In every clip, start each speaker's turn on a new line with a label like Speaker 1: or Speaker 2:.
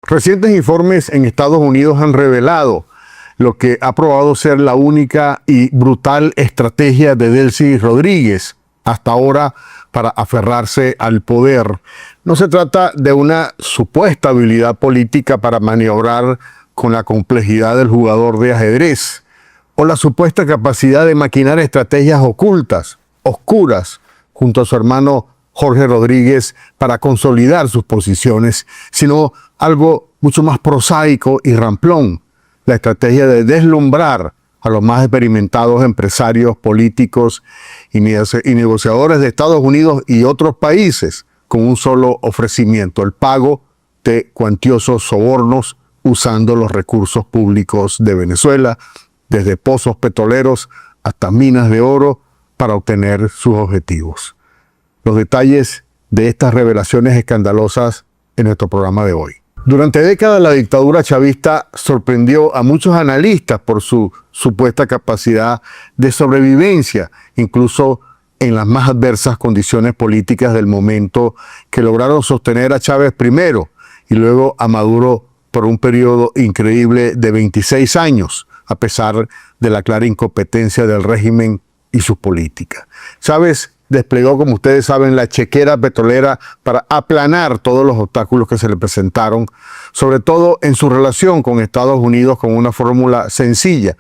Speaker 1: Recientes informes en Estados Unidos han revelado lo que ha probado ser la única y brutal estrategia de Delcy Rodríguez hasta ahora para aferrarse al poder. No se trata de una supuesta habilidad política para maniobrar con la complejidad del jugador de ajedrez o la supuesta capacidad de maquinar estrategias ocultas, oscuras, junto a su hermano Jorge Rodríguez para consolidar sus posiciones, sino algo mucho más prosaico y ramplón, la estrategia de deslumbrar a los más experimentados empresarios, políticos y negociadores de Estados Unidos y otros países con un solo ofrecimiento, el pago de cuantiosos sobornos usando los recursos públicos de Venezuela, desde pozos petroleros hasta minas de oro, para obtener sus objetivos. Los detalles de estas revelaciones escandalosas en nuestro programa de hoy. Durante décadas la dictadura chavista sorprendió a muchos analistas por su supuesta capacidad de sobrevivencia, incluso en las más adversas condiciones políticas del momento, que lograron sostener a Chávez primero y luego a Maduro por un periodo increíble de 26 años, a pesar de la clara incompetencia del régimen y sus políticas. Chávez desplegó, como ustedes saben, la chequera petrolera para aplanar todos los obstáculos que se le presentaron, sobre todo en su relación con Estados Unidos, con una fórmula sencilla: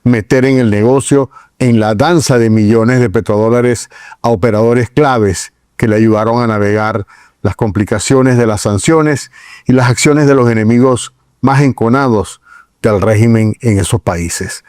Speaker 1: meter en el negocio, en la danza de millones de petrodólares, a operadores claves que le ayudaron a navegar las complicaciones de las sanciones y las acciones de los enemigos más enconados del régimen en esos países.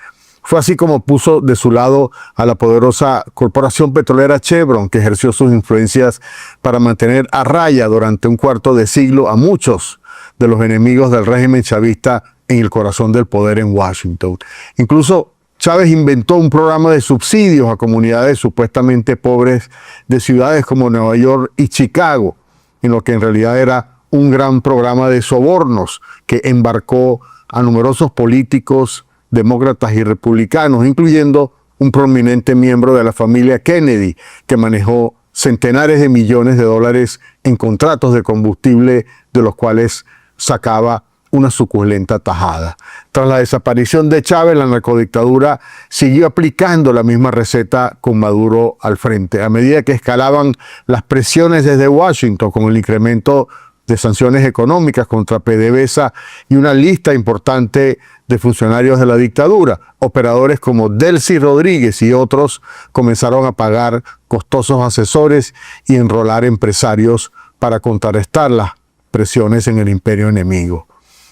Speaker 1: Fue así como puso de su lado a la poderosa corporación petrolera Chevron, que ejerció sus influencias para mantener a raya durante un cuarto de siglo a muchos de los enemigos del régimen chavista en el corazón del poder en Washington. Incluso Chávez inventó un programa de subsidios a comunidades supuestamente pobres de ciudades como Nueva York y Chicago, en lo que en realidad era un gran programa de sobornos que embarcó a numerosos políticos, demócratas y republicanos, incluyendo un prominente miembro de la familia Kennedy, que manejó centenares de millones de dólares en contratos de combustible, de los cuales sacaba una suculenta tajada. Tras la desaparición de Chávez, la narcodictadura siguió aplicando la misma receta con Maduro al frente. A medida que escalaban las presiones desde Washington, con el incremento de sanciones económicas contra PDVSA y una lista importante de funcionarios de la dictadura, operadores como Delcy Rodríguez y otros comenzaron a pagar costosos asesores y enrolar empresarios para contrarrestar las presiones en el imperio enemigo.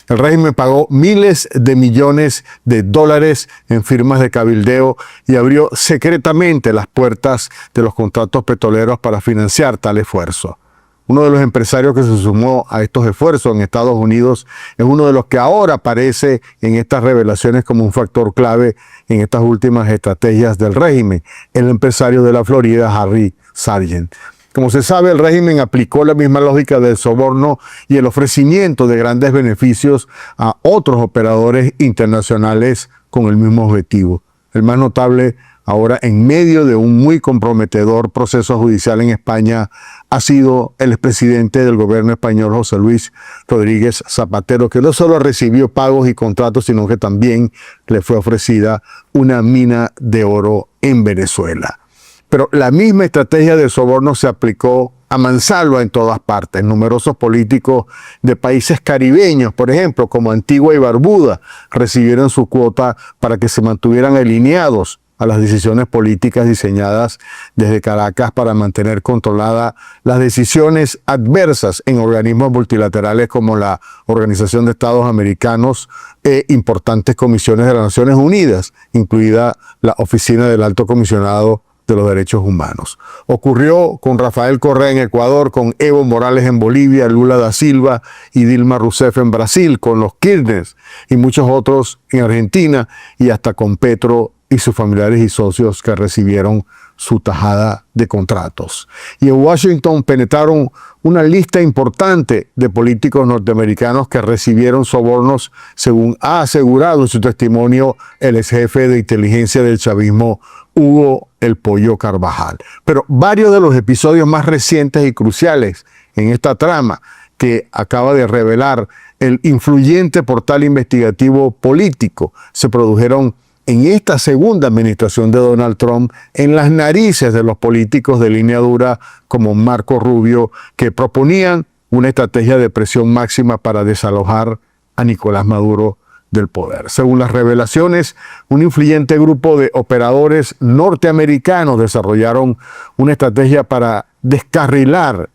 Speaker 1: El régimen pagó miles de millones de dólares en firmas de cabildeo y abrió secretamente las puertas de los contratos petroleros para financiar tal esfuerzo. Uno de los empresarios que se sumó a estos esfuerzos en Estados Unidos es uno de los que ahora aparece en estas revelaciones como un factor clave en estas últimas estrategias del régimen, el empresario de la Florida, Harry Sargent. Como se sabe, el régimen aplicó la misma lógica del soborno y el ofrecimiento de grandes beneficios a otros operadores internacionales con el mismo objetivo. El más notable, ahora en medio de un muy comprometedor proceso judicial en España, ha sido el expresidente del gobierno español, José Luis Rodríguez Zapatero, que no solo recibió pagos y contratos, sino que también le fue ofrecida una mina de oro en Venezuela. Pero la misma estrategia de soborno se aplicó a mansalva en todas partes. Numerosos políticos de países caribeños, por ejemplo, como Antigua y Barbuda, recibieron su cuota para que se mantuvieran alineados a las decisiones políticas diseñadas desde Caracas para mantener controladas las decisiones adversas en organismos multilaterales como la Organización de Estados Americanos e importantes comisiones de las Naciones Unidas, incluida la Oficina del Alto Comisionado de los Derechos Humanos. Ocurrió con Rafael Correa en Ecuador, con Evo Morales en Bolivia, Lula da Silva y Dilma Rousseff en Brasil, con los Kirchner y muchos otros en Argentina, y hasta con Petro y sus familiares y socios que recibieron su tajada de contratos. Y en Washington penetraron una lista importante de políticos norteamericanos que recibieron sobornos, según ha asegurado en su testimonio el ex jefe de inteligencia del chavismo, Hugo El Pollo Carvajal. Pero varios de los episodios más recientes y cruciales en esta trama que acaba de revelar el influyente portal investigativo político se produjeron en esta segunda administración de Donald Trump en las narices de los políticos de línea dura como Marco Rubio, que proponían una estrategia de presión máxima para desalojar a Nicolás Maduro del poder. Según las revelaciones, un influyente grupo de operadores norteamericanos desarrollaron una estrategia para descarrilar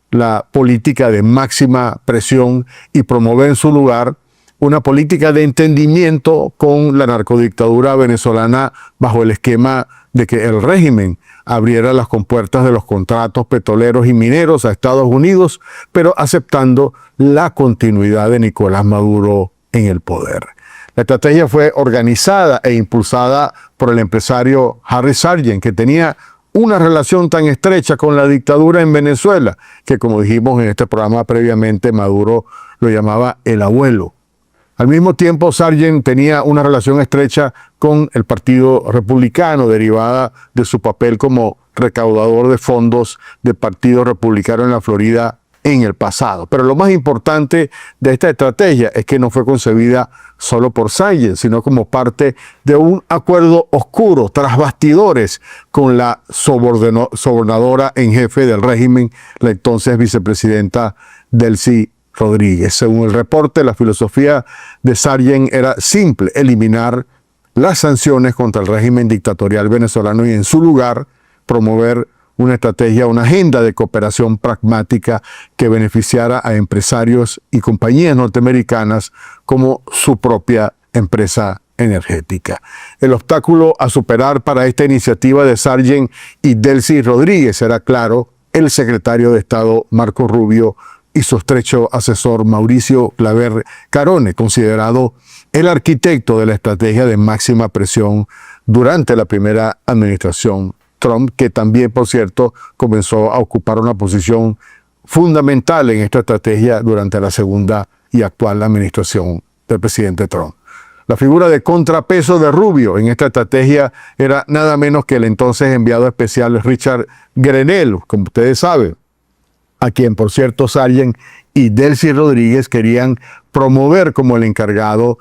Speaker 1: la política de máxima presión y promover en su lugar una política de entendimiento con la narcodictadura venezolana bajo el esquema de que el régimen abriera las compuertas de los contratos petroleros y mineros a Estados Unidos, pero aceptando la continuidad de Nicolás Maduro en el poder. La estrategia fue organizada e impulsada por el empresario Harry Sargent, que tenía una relación tan estrecha con la dictadura en Venezuela, que como dijimos en este programa previamente, Maduro lo llamaba el abuelo. Al mismo tiempo, Sargent tenía una relación estrecha con el Partido Republicano, derivada de su papel como recaudador de fondos del Partido Republicano en la Florida en el pasado. Pero lo más importante de esta estrategia es que no fue concebida solo por Sargent, sino como parte de un acuerdo oscuro, tras bastidores, con la sobornadora en jefe del régimen, la entonces vicepresidenta Delcy Rodríguez. Según el reporte, la filosofía de Sargent era simple: eliminar las sanciones contra el régimen dictatorial venezolano y en su lugar promover una estrategia, una agenda de cooperación pragmática que beneficiara a empresarios y compañías norteamericanas como su propia empresa energética. El obstáculo a superar para esta iniciativa de Sargent y Delcy Rodríguez era, claro, el secretario de Estado Marco Rubio y su estrecho asesor Mauricio Claver Carone, considerado el arquitecto de la estrategia de máxima presión durante la primera administración Trump, que también, por cierto, comenzó a ocupar una posición fundamental en esta estrategia durante la segunda y actual administración del presidente Trump. La figura de contrapeso de Rubio en esta estrategia era nada menos que el entonces enviado especial Richard Grenell, como ustedes saben, a quien, por cierto, Sargent y Delcy Rodríguez querían promover como el encargado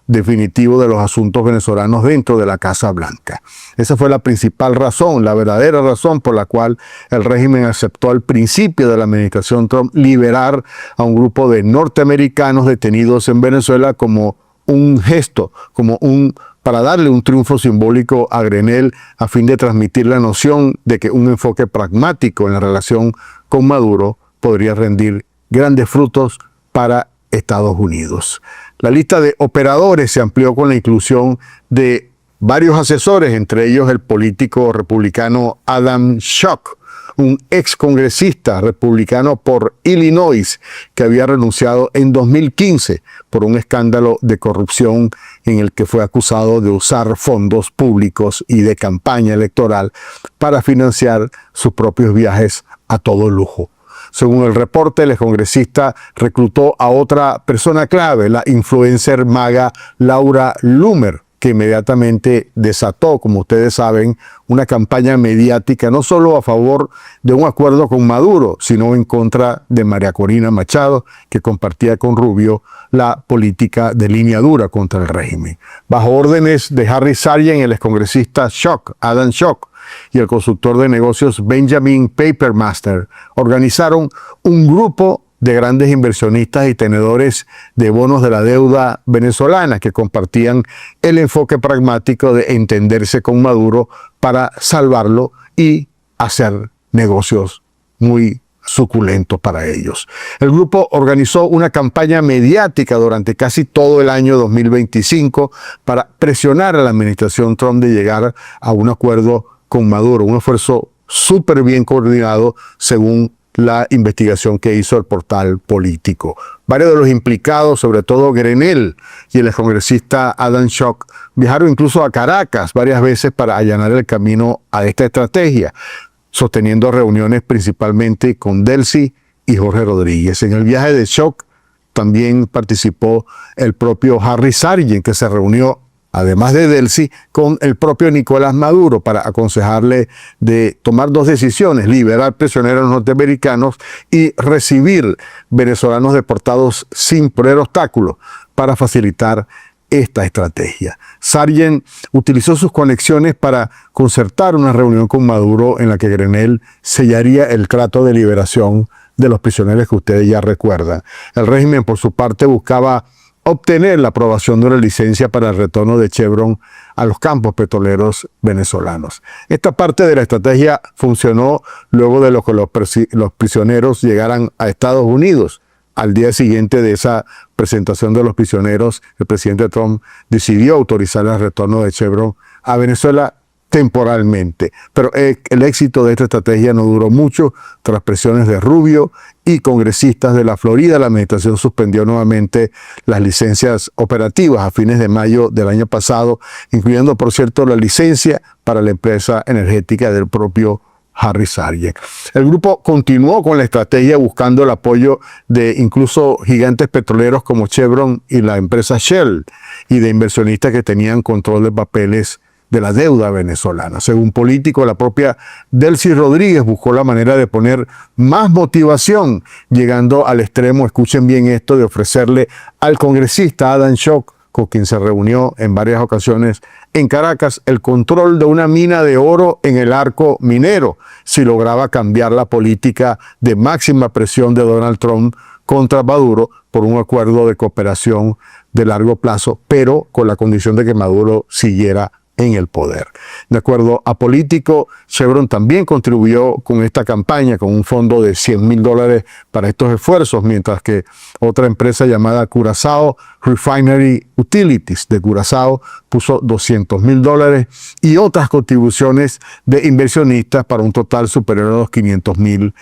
Speaker 1: definitivo de los asuntos venezolanos dentro de la Casa Blanca. Esa fue la principal razón, la verdadera razón por la cual el régimen aceptó al principio de la administración Trump liberar a un grupo de norteamericanos detenidos en Venezuela como un gesto, para darle un triunfo simbólico a Grenell a fin de transmitir la noción de que un enfoque pragmático en la relación con Maduro podría rendir grandes frutos para Estados Unidos. La lista de operadores se amplió con la inclusión de varios asesores, entre ellos el político republicano Adam Schiff, un ex congresista republicano por Illinois que había renunciado en 2015 por un escándalo de corrupción en el que fue acusado de usar fondos públicos y de campaña electoral para financiar sus propios viajes a todo lujo. Según el reporte, el congresista reclutó a otra persona clave, la influencer maga Laura Loomer, que inmediatamente desató, como ustedes saben, una campaña mediática no solo a favor de un acuerdo con Maduro, sino en contra de María Corina Machado, que compartía con Rubio la política de línea dura contra el régimen. Bajo órdenes de Harry Sargent, el excongresista Adam Schiff, y el consultor de negocios Benjamin Papermaster organizaron un grupo de grandes inversionistas y tenedores de bonos de la deuda venezolana que compartían el enfoque pragmático de entenderse con Maduro para salvarlo y hacer negocios muy suculentos para ellos. El grupo organizó una campaña mediática durante casi todo el año 2025 para presionar a la administración Trump de llegar a un acuerdo con Maduro, un esfuerzo súper bien coordinado según la investigación que hizo el portal político. Varios de los implicados, sobre todo Grenell y el congresista Adam Schiff, viajaron incluso a Caracas varias veces para allanar el camino a esta estrategia, sosteniendo reuniones principalmente con Delcy y Jorge Rodríguez. En el viaje de Schiff también participó el propio Harry Sargent, que se reunió además de Delcy, con el propio Nicolás Maduro para aconsejarle de tomar dos decisiones: liberar prisioneros norteamericanos y recibir venezolanos deportados sin poner obstáculos para facilitar esta estrategia. Sargent utilizó sus conexiones para concertar una reunión con Maduro en la que Grenell sellaría el trato de liberación de los prisioneros que ustedes ya recuerdan. El régimen, por su parte, buscaba obtener la aprobación de una licencia para el retorno de Chevron a los campos petroleros venezolanos. Esta parte de la estrategia funcionó luego de que los prisioneros llegaran a Estados Unidos. Al día siguiente de esa presentación de los prisioneros, el presidente Trump decidió autorizar el retorno de Chevron a Venezuela temporalmente. Pero el éxito de esta estrategia no duró mucho. Tras presiones de Rubio y congresistas de la Florida, la administración suspendió nuevamente las licencias operativas a fines de mayo del año pasado, incluyendo, por cierto, la licencia para la empresa energética del propio Harry Sargent. El grupo continuó con la estrategia buscando el apoyo de incluso gigantes petroleros como Chevron y la empresa Shell, y de inversionistas que tenían control de papeles de la deuda venezolana. Según Político, la propia Delcy Rodríguez buscó la manera de poner más motivación, llegando al extremo, escuchen bien esto, de ofrecerle al congresista Adam Schock, con quien se reunió en varias ocasiones en Caracas, el control de una mina de oro en el arco minero, si lograba cambiar la política de máxima presión de Donald Trump contra Maduro por un acuerdo de cooperación de largo plazo, pero con la condición de que Maduro siguiera en el poder. De acuerdo a Político, Chevron también contribuyó con esta campaña con un fondo de $100,000 para estos esfuerzos, mientras que otra empresa llamada Curazao Refinery Utilities de Curazao puso $200,000 y otras contribuciones de inversionistas para un total superior a los $500,000.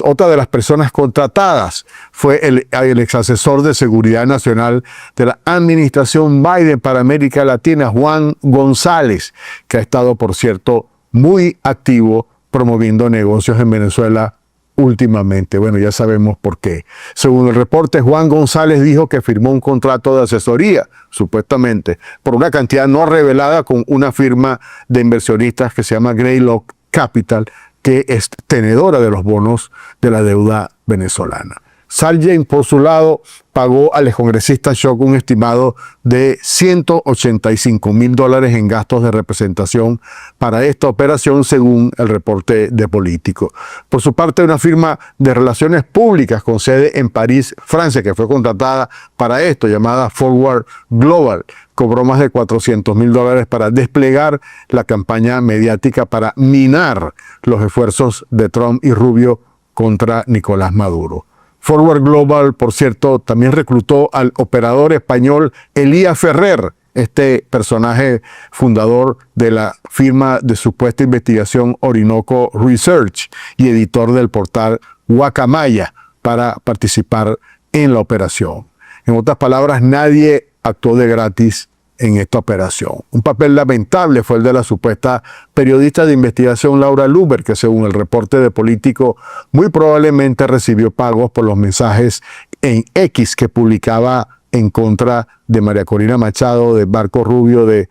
Speaker 1: Otra de las personas contratadas fue el ex asesor de Seguridad Nacional de la administración Biden para América Latina, Juan González, que ha estado, por cierto, muy activo promoviendo negocios en Venezuela últimamente. Bueno, ya sabemos por qué. Según el reporte, Juan González dijo que firmó un contrato de asesoría, supuestamente, por una cantidad no revelada con una firma de inversionistas que se llama Greylock Capital, que es tenedora de los bonos de la deuda venezolana. Sargent, por su lado, pagó al excongresista Schock un estimado de $185,000 en gastos de representación para esta operación, según el reporte de Político. Por su parte, una firma de relaciones públicas con sede en París, Francia, que fue contratada para esto, llamada Forward Global, cobró más de $400,000 para desplegar la campaña mediática para minar los esfuerzos de Trump y Rubio contra Nicolás Maduro. Forward Global, por cierto, también reclutó al operador español Elías Ferrer, este personaje fundador de la firma de supuesta investigación Orinoco Research y editor del portal Guacamaya, para participar en la operación. En otras palabras, nadie actuó de gratis en esta operación. Un papel lamentable fue el de la supuesta periodista de investigación Laura Luber, que según el reporte de Político muy probablemente recibió pagos por los mensajes en X que publicaba en contra de María Corina Machado, de Marco Rubio, de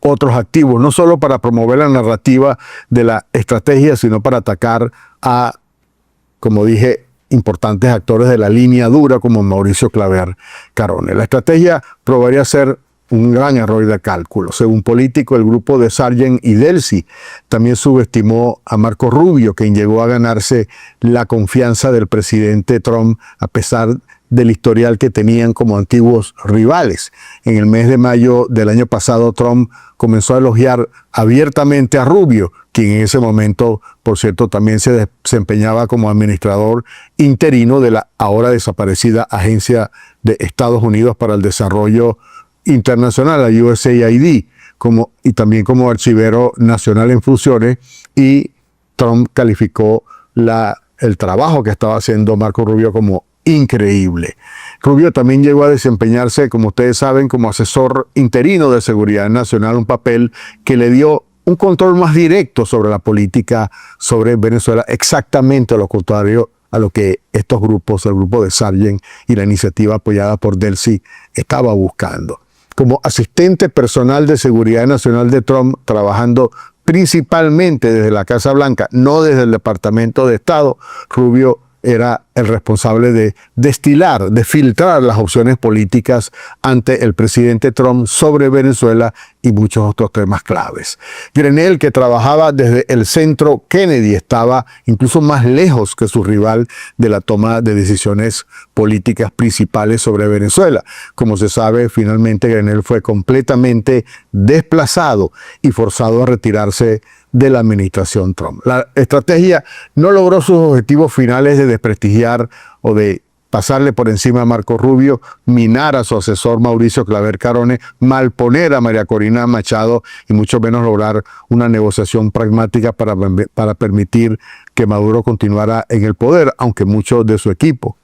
Speaker 1: otros activos, no solo para promover la narrativa de la estrategia, sino para atacar a, como dije, importantes actores de la línea dura como Mauricio Claver Carone. La estrategia probaría ser un gran error de cálculo. Según Político, el grupo de Sargent y Delcy también subestimó a Marco Rubio, quien llegó a ganarse la confianza del presidente Trump a pesar del historial que tenían como antiguos rivales. En el mes de mayo del año pasado, Trump comenzó a elogiar abiertamente a Rubio, quien en ese momento, por cierto, también se desempeñaba como administrador interino de la ahora desaparecida Agencia de Estados Unidos para el Desarrollo Internacional, la USAID, y también como archivero nacional en funciones, y Trump calificó el trabajo que estaba haciendo Marco Rubio como increíble. Rubio también llegó a desempeñarse, como ustedes saben, como asesor interino de Seguridad Nacional, un papel que le dio un control más directo sobre la política sobre Venezuela, exactamente lo contrario a lo que estos grupos, el grupo de Sargent y la iniciativa apoyada por Delcy, estaba buscando. como asistente personal de seguridad nacional de Trump, trabajando principalmente desde la Casa Blanca, no desde el Departamento de Estado. Rubio era el responsable de destilar, de filtrar las opciones políticas ante el presidente Trump sobre Venezuela y muchos otros temas claves. Grenell, que trabajaba desde el centro Kennedy, estaba incluso más lejos que su rival de la toma de decisiones políticas principales sobre Venezuela. Como se sabe, finalmente Grenell fue completamente desplazado y forzado a retirarse de la administración Trump. La estrategia no logró sus objetivos finales de desprestigiar o de pasarle por encima a Marco Rubio, minar a su asesor Mauricio Claver Carone, malponer a María Corina Machado y mucho menos lograr una negociación pragmática para permitir que Maduro continuara en el poder, aunque mucho de su equipo,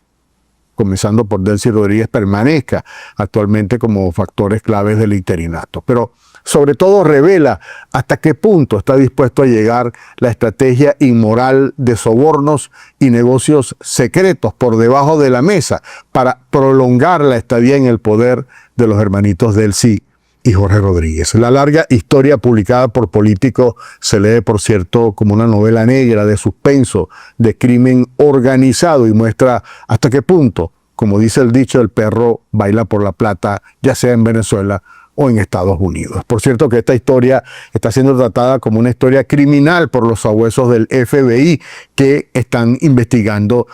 Speaker 1: comenzando por Delcy Rodríguez, permanezca actualmente como factores claves del interinato. Pero sobre todo revela hasta qué punto está dispuesto a llegar la estrategia inmoral de sobornos y negocios secretos por debajo de la mesa para prolongar la estadía en el poder de los hermanitos Delcy y Jorge Rodríguez. La larga historia publicada por Político se lee, por cierto, como una novela negra de suspenso, de crimen organizado, y muestra hasta qué punto, como dice el dicho, el perro baila por la plata, ya sea en Venezuela o en Estados Unidos. Por cierto que esta historia está siendo tratada como una historia criminal por los sabuesos del FBI, que están investigando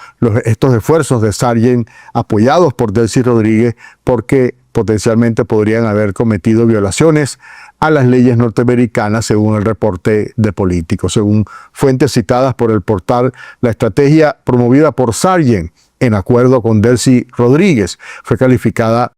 Speaker 1: estos esfuerzos de Sargent apoyados por Delcy Rodríguez, porque potencialmente podrían haber cometido violaciones a las leyes norteamericanas, según el reporte de Político. Según fuentes citadas por el portal, la estrategia promovida por Sargent en acuerdo con Delcy Rodríguez fue calificada